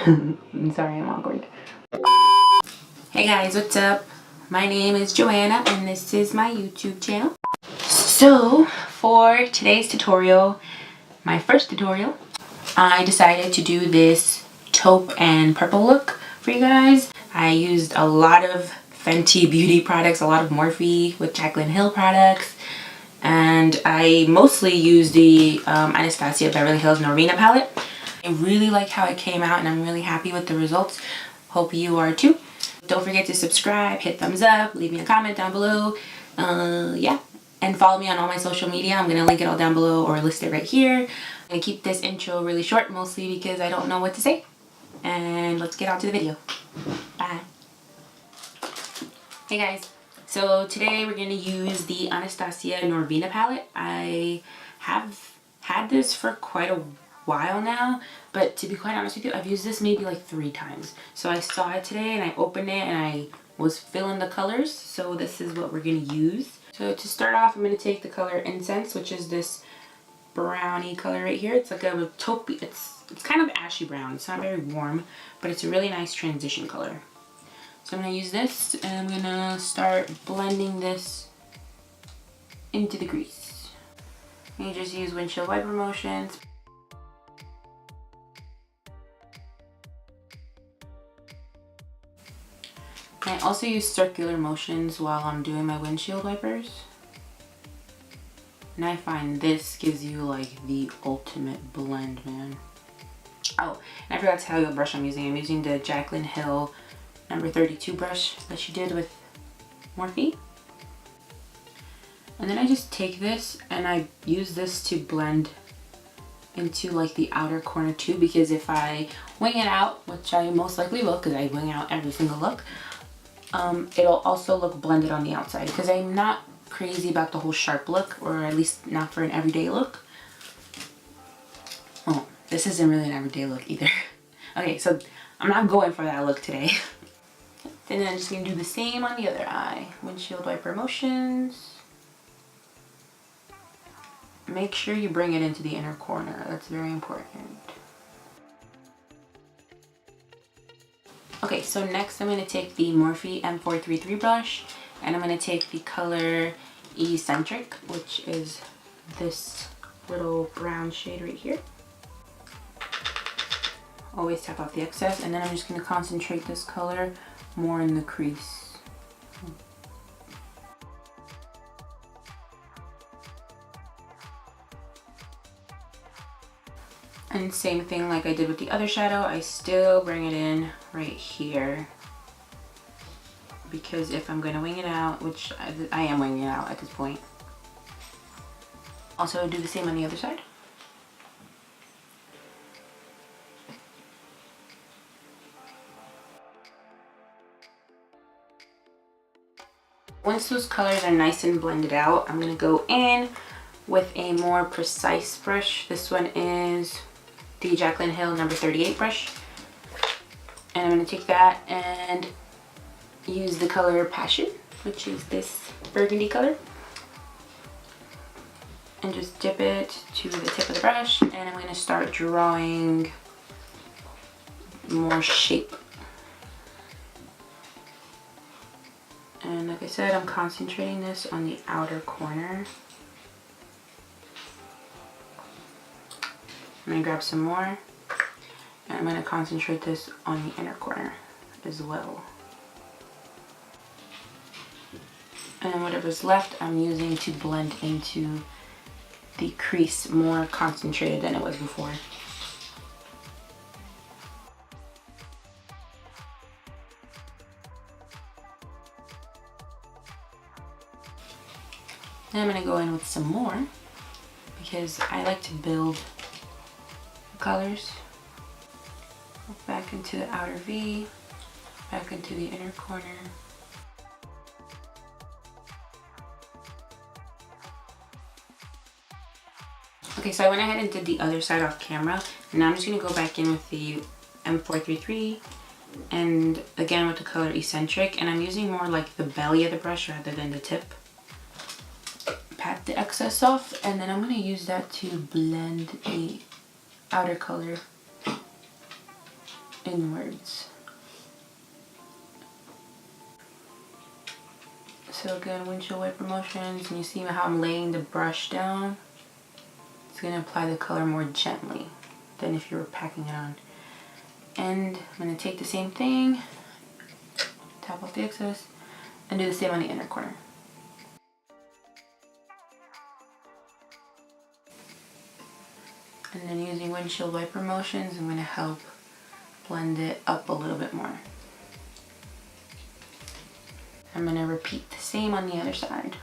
I'm sorry, I'm awkward. Hey guys, what's up? My name is Joanna and this is my YouTube channel. So for today's tutorial, my first tutorial, I decided to do this taupe and purple look for you guys. I used a lot of Fenty beauty products, a lot of Morphe with Jaclyn Hill products, and I mostly used the Anastasia Beverly Hills Norvina palette. I really like how it came out and I'm really happy with the results. Hope you are too. Don't forget to subscribe, hit thumbs up, leave me a comment down below. Yeah, and follow me on all my social media. I'm gonna link it all down below or list it right here. I'm gonna keep this intro really short, mostly because I don't know what to say. And let's get on to the video. Bye. Hey guys, so today we're gonna use the Anastasia Norvina palette. I have had this for quite a while now, but to be quite honest with you, I've used this maybe like 3 times. So I saw it today and I opened it and I was feeling the colors, so this is what we're gonna use. So to start off, I'm gonna take the color Incense, which is this brownie color right here. It's like a taupe, it's kind of ashy brown. It's not very warm, but it's a really nice transition color. So I'm gonna use this and I'm gonna start blending this into the crease. You just use windshield wiper motions. I also use circular motions while I'm doing my windshield wipers. And I find this gives you like the ultimate blend, man. Oh, and I forgot to tell you what brush I'm using. I'm using the Jaclyn Hill number 32 brush that she did with Morphe. And then I just take this and I use this to blend into like the outer corner too, because if I wing it out, which I most likely will because I wing out every single look, it'll also look blended on the outside because I'm not crazy about the whole sharp look, or at least not for an everyday look. Oh, this isn't really an everyday look either. Okay, so I'm not going for that look today. And then I'm just going to do the same on the other eye. Windshield wiper motions. Make sure you bring it into the inner corner. That's very important. Okay, so next I'm going to take the Morphe M433 brush and I'm going to take the color Eccentric, which is this little brown shade right here. Always tap off the excess, and then I'm just going to concentrate this color more in the crease. And same thing like I did with the other shadow, I still bring it in right here. Because if I'm going to wing it out, which I am winging it out at this point. Also do the same on the other side. Once those colors are nice and blended out, I'm going to go in with a more precise brush. This one is the Jaclyn Hill number 38 brush. And I'm going to take that and use the color Passion, which is this burgundy color. And just dip it to the tip of the brush. And I'm going to start drawing more shape. And like I said, I'm concentrating this on the outer corner. I'm going to grab some more. And I'm going to concentrate this on the inner corner as well. And then whatever's left, I'm using to blend into the crease more concentrated than it was before. Then I'm going to go in with some more because I like to build the colors. Back into the outer V, back into the inner corner. Okay, so I went ahead and did the other side off camera. And now I'm just going to go back in with the M433 and again with the color Eccentric. And I'm using more like the belly of the brush rather than the tip. Pat the excess off, and then I'm going to use that to blend the outer color inwards. So again, windshield wiper motions, and you see how I'm laying the brush down. It's going to apply the color more gently than if you were packing it on. And I'm going to take the same thing, tap off the excess, and do the same on the inner corner. And then using windshield wiper motions, I'm going to help blend it up a little bit more. I'm going to repeat the same on the other side.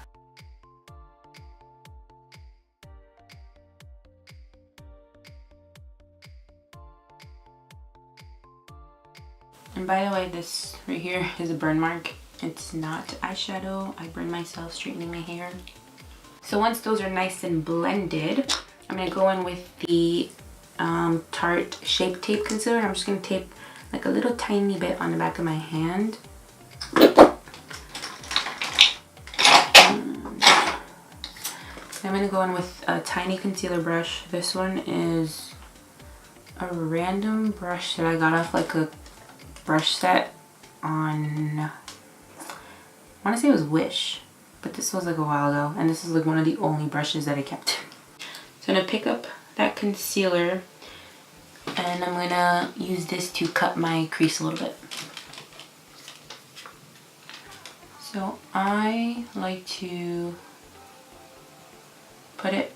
And by the way, this right here is a burn mark. It's not eyeshadow. I burned myself straightening my hair. So once those are nice and blended, I'm going to go in with the Tarte Shape Tape Concealer. I'm just going to tape like a little tiny bit on the back of my hand. I'm going to go in with a tiny concealer brush. This one is a random brush that I got off like a brush set on, I want to say it was Wish, but this was like a while ago, and this is like one of the only brushes that I kept. So I'm going to pick up that concealer, and I'm going to use this to cut my crease a little bit. So I like to put it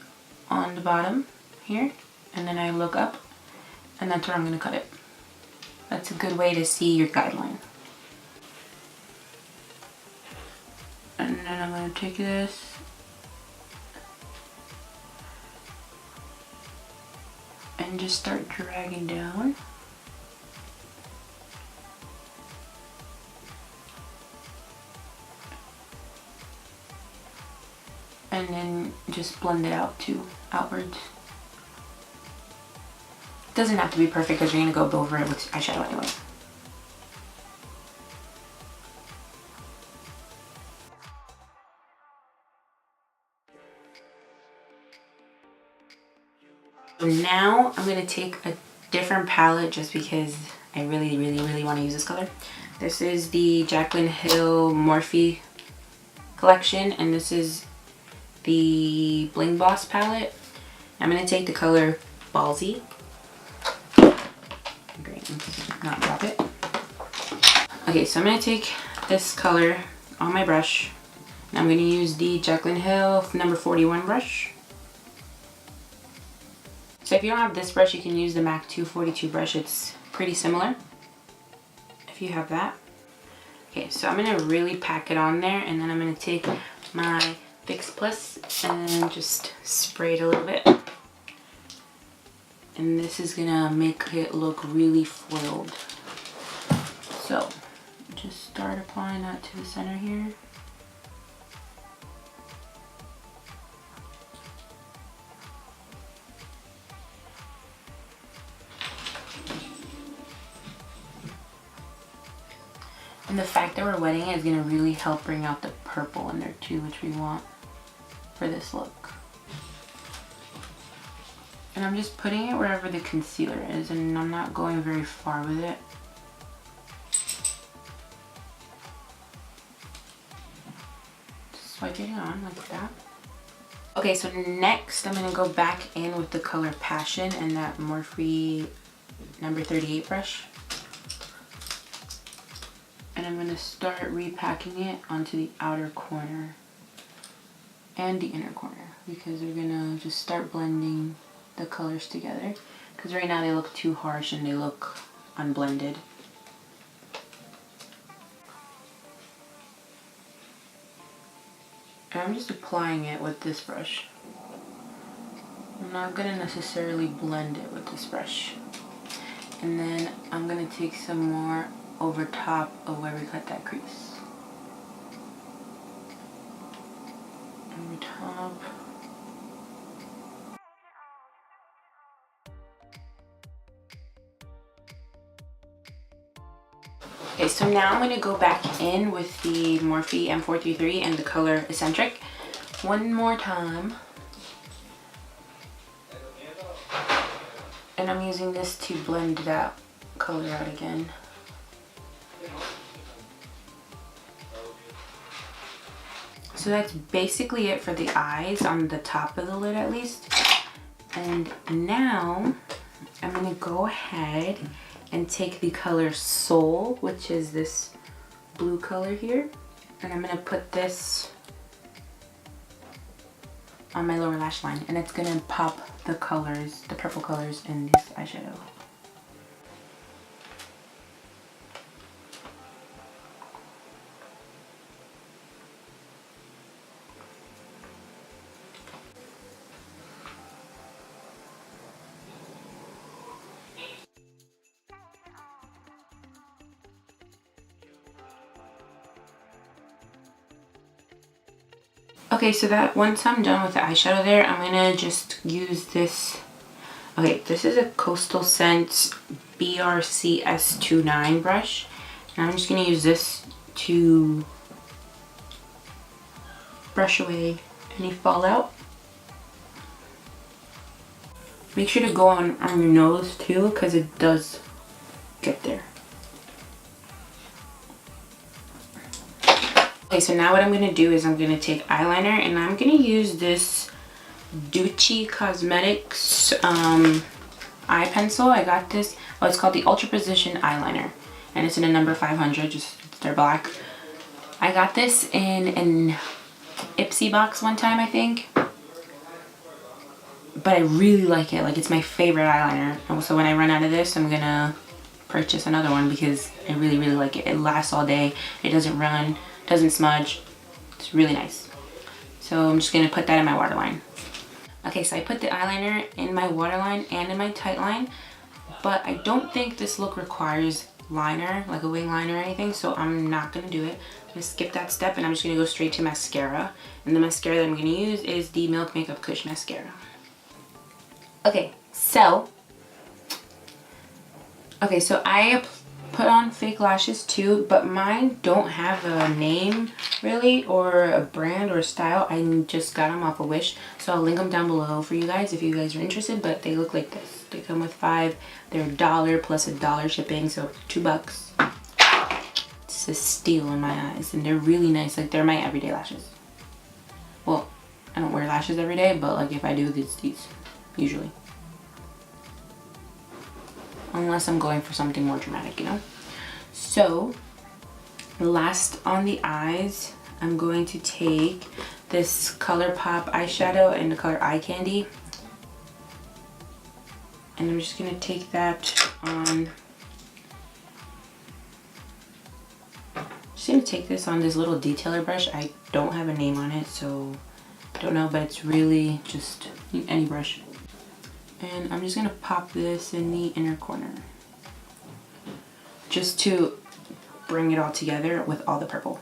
on the bottom here, and then I look up, and that's where I'm going to cut it. That's a good way to see your guideline. And then I'm going to take this and just start dragging down. And then just blend it out too, outwards. It doesn't have to be perfect because you're going to go over it with eyeshadow anyway. So now I'm going to take a different palette just because I really want to use this color. This is the Jaclyn Hill Morphe collection, and this is the Bling Boss palette. I'm going to take the color Ballsy. Great, not drop it. Okay, so I'm going to take this color on my brush, and I'm going to use the Jaclyn Hill number 41 brush. So if you don't have this brush, you can use the MAC 242 brush. It's pretty similar if you have that. Okay, so I'm going to really pack it on there, and then I'm going to take my Fix Plus and just spray it a little bit. And this is gonna make it look really foiled. So just start applying that to the center here. And the fact that we're wetting it is gonna really help bring out the purple in there too, which we want for this look. And I'm just putting it wherever the concealer is, and I'm not going very far with it. Just swiping it on like that. Okay, so next I'm gonna go back in with the color Passion and that Morphe number 38 brush. And I'm gonna start repacking it onto the outer corner and the inner corner, because we're gonna just start blending the colors together, because right now they look too harsh and they look unblended. And I'm just applying it with this brush. I'm not gonna necessarily blend it with this brush. And then I'm gonna take some more over top of where we cut that crease. Over top. Okay, so now I'm going to go back in with the Morphe M433 and the color Eccentric one more time. And I'm using this to blend that color out again. So that's basically it for the eyes, on the top of the lid at least. And now I'm gonna go ahead and take the color Soul, which is this blue color here, and I'm gonna put this on my lower lash line, and it's gonna pop the colors, the purple colors in this eyeshadow. Okay, so that once I'm done with the eyeshadow there, I'm gonna just use this. Okay, this is a Coastal Scent BRCS29 brush, and I'm just gonna use this to brush away any fallout. Make sure to go on your nose too, because it does get there. Okay, so now what I'm going to do is I'm going to take eyeliner, and I'm going to use this Doucce Cosmetics eye pencil. I got this, oh, it's called the Ultra Precision Eyeliner, and it's in a number 500, just they're black. I got this in an Ipsy box one time, I think, but I really like it. Like, it's my favorite eyeliner. And so when I run out of this, I'm going to purchase another one because I really, really like it. It lasts all day. It doesn't run. Doesn't smudge. It's really nice. So I'm just gonna put that in my waterline. Okay, so I put the eyeliner in my waterline and in my tight line, but I don't think this look requires liner, like a wing liner or anything, so I'm not gonna do it. I'm gonna skip that step, and I'm just gonna go straight to mascara. And the mascara that I'm gonna use is the Milk Makeup Kush mascara. Okay, so I put on fake lashes too, but mine don't have a name really, or a brand or a style. I just got them off of Wish, so I'll link them down below for you guys if you guys are interested. But they look like this. They come with 5. They're $1 plus $1 shipping, so $2. It's a steal in my eyes, and they're really nice. Like, they're my everyday lashes. Well, I don't wear lashes every day, but like if I do, it's these usually. Unless I'm going for something more dramatic, you know? So, last on the eyes, I'm going to take this Colourpop eyeshadow in the color Eye Candy. And I'm just going to take that on... just going to take this on this little detailer brush. I don't have a name on it, so I don't know, but it's really just any brush. And I'm just going to pop this in the inner corner, just to bring it all together with all the purple.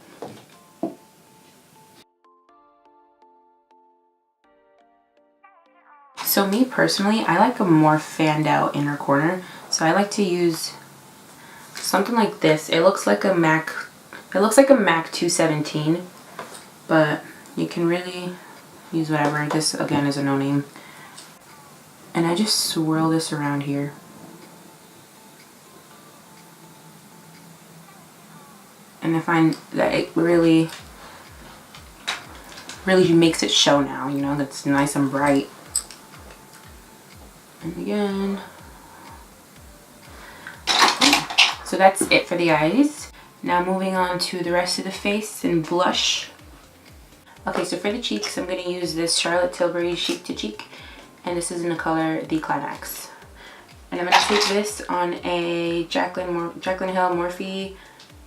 So me personally, I like a more fanned out inner corner, so I like to use something like this. It looks like a MAC 217, but you can really use whatever. This again is a no name. And I just swirl this around here. And I find that it really makes it show now, you know, that's nice and bright. And again. So that's it for the eyes. Now moving on to the rest of the face and blush. Okay, so for the cheeks, I'm going to use this Charlotte Tilbury Chic to Cheek. And this is in the color The Climax. And I'm going to take this on a Jaclyn Hill Morphe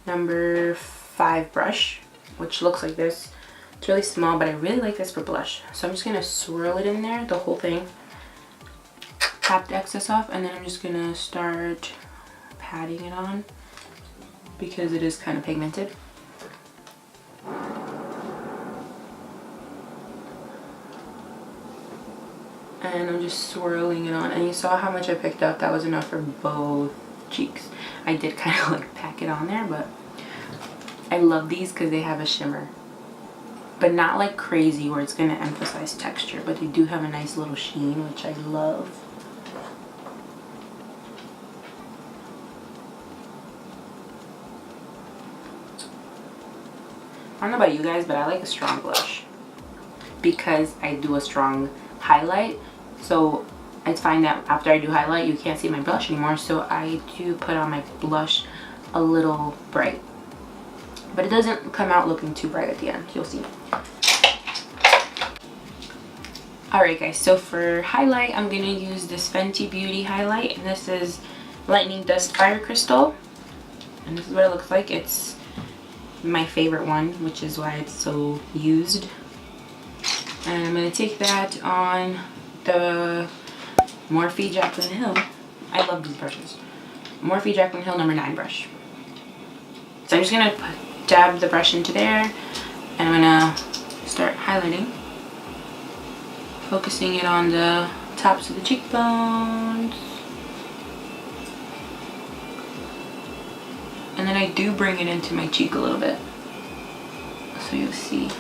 number 5 brush, which looks like this. It's really small, but I really like this for blush. So I'm just going to swirl it in there, the whole thing. Tap the excess off, and then I'm just going to start patting it on because it is kind of pigmented. And I'm just swirling it on, and you saw how much I picked up. That was enough for both cheeks. I did kind of like pack it on there, but I love these because they have a shimmer, but not like crazy where it's going to emphasize texture, but they do have a nice little sheen, which I love. don't know about you guys, but I like a strong blush because I do a strong highlight. So I find that after I do highlight, you can't see my blush anymore. So I do put on my blush a little bright. But it doesn't come out looking too bright at the end. You'll see. Alright guys, so for highlight, I'm going to use this Fenty Beauty highlight. And this is Lightning Dust Fire Crystal. And this is what it looks like. It's my favorite one, which is why it's so used. And I'm going to take that on the Morphe Jaclyn Hill. I love these brushes. Morphe Jaclyn Hill number 9 brush. So I'm just going to dab the brush into there. And I'm going to start highlighting. Focusing it on the tops of the cheekbones. And then I do bring it into my cheek a little bit. So you'll see.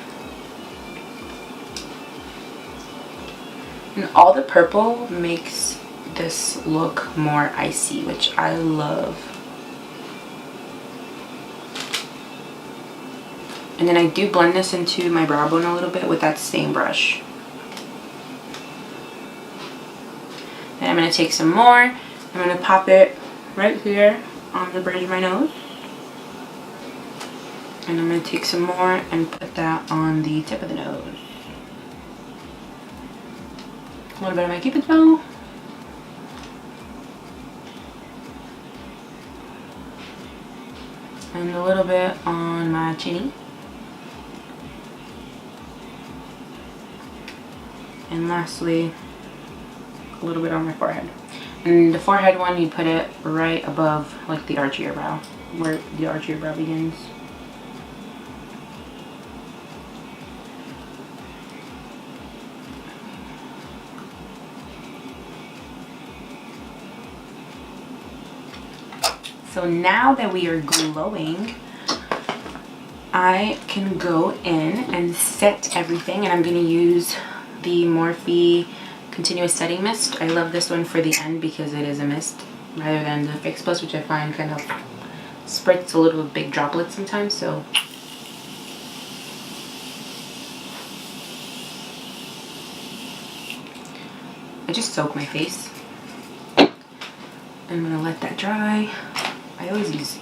And all the purple makes this look more icy, which I love. And then I do blend this into my brow bone a little bit with that same brush. Then I'm going to take some more. I'm going to pop it right here on the bridge of my nose. And I'm going to take some more and put that on the tip of the nose. A little bit of my Cupid's bow. And a little bit on my chinny. And lastly, a little bit on my forehead. And the forehead one, you put it right above like the arch of your brow, where the arch of your brow begins. So now that we are glowing, I can go in and set everything, and I'm going to use the Morphe Continuous Setting Mist. I love this one for the end because it is a mist rather than the Fix Plus, which I find kind of spritz a little big droplets sometimes. So I just soak my face. I'm going to let that dry. I always use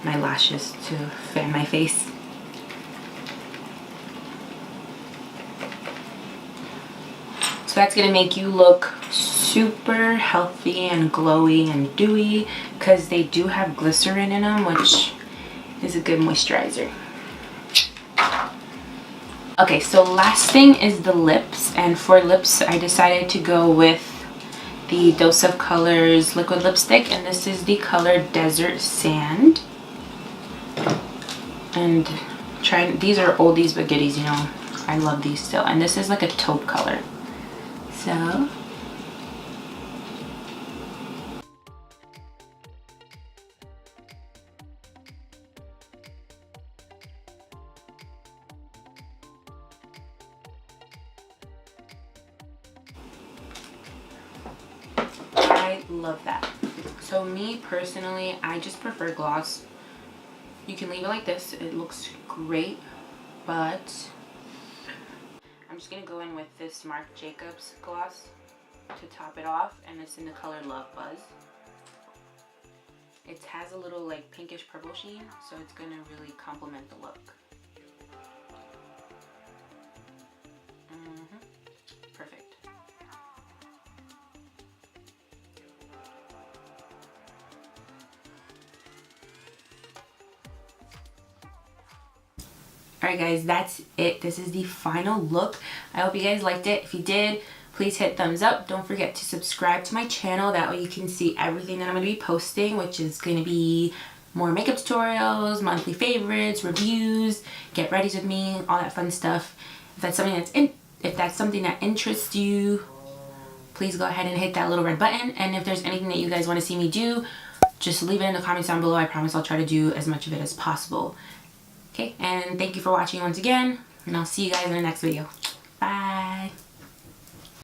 my lashes to fan my face. So that's going to make you look super healthy and glowy and dewy because they do have glycerin in them, which is a good moisturizer. Okay, so last thing is the lips, and for lips I decided to go with the Doucce Colors liquid lipstick, and this is the color Desert Sand. And these are oldies but goodies, you know, I love these still. And this is like a taupe color. So I love that. So me personally, I just prefer gloss. You can leave it like this, it looks great, but I'm just going to go in with this Marc Jacobs gloss to top it off, and it's in the color Love Buzz. It has a little like pinkish purple sheen, so it's going to really complement the look. Perfect. Alright guys, that's it. This is the final look. I hope you guys liked it. If you did, please hit thumbs up. Don't forget to subscribe to my channel. That way you can see everything that I'm going to be posting, which is going to be more makeup tutorials, monthly favorites, reviews, get readies with me, all that fun stuff. If that's something that interests you, please go ahead and hit that little red button. And if there's anything that you guys want to see me do, just leave it in the comments down below. I promise I'll try to do as much of it as possible. Okay, and thank you for watching once again, and I'll see you guys in the next video.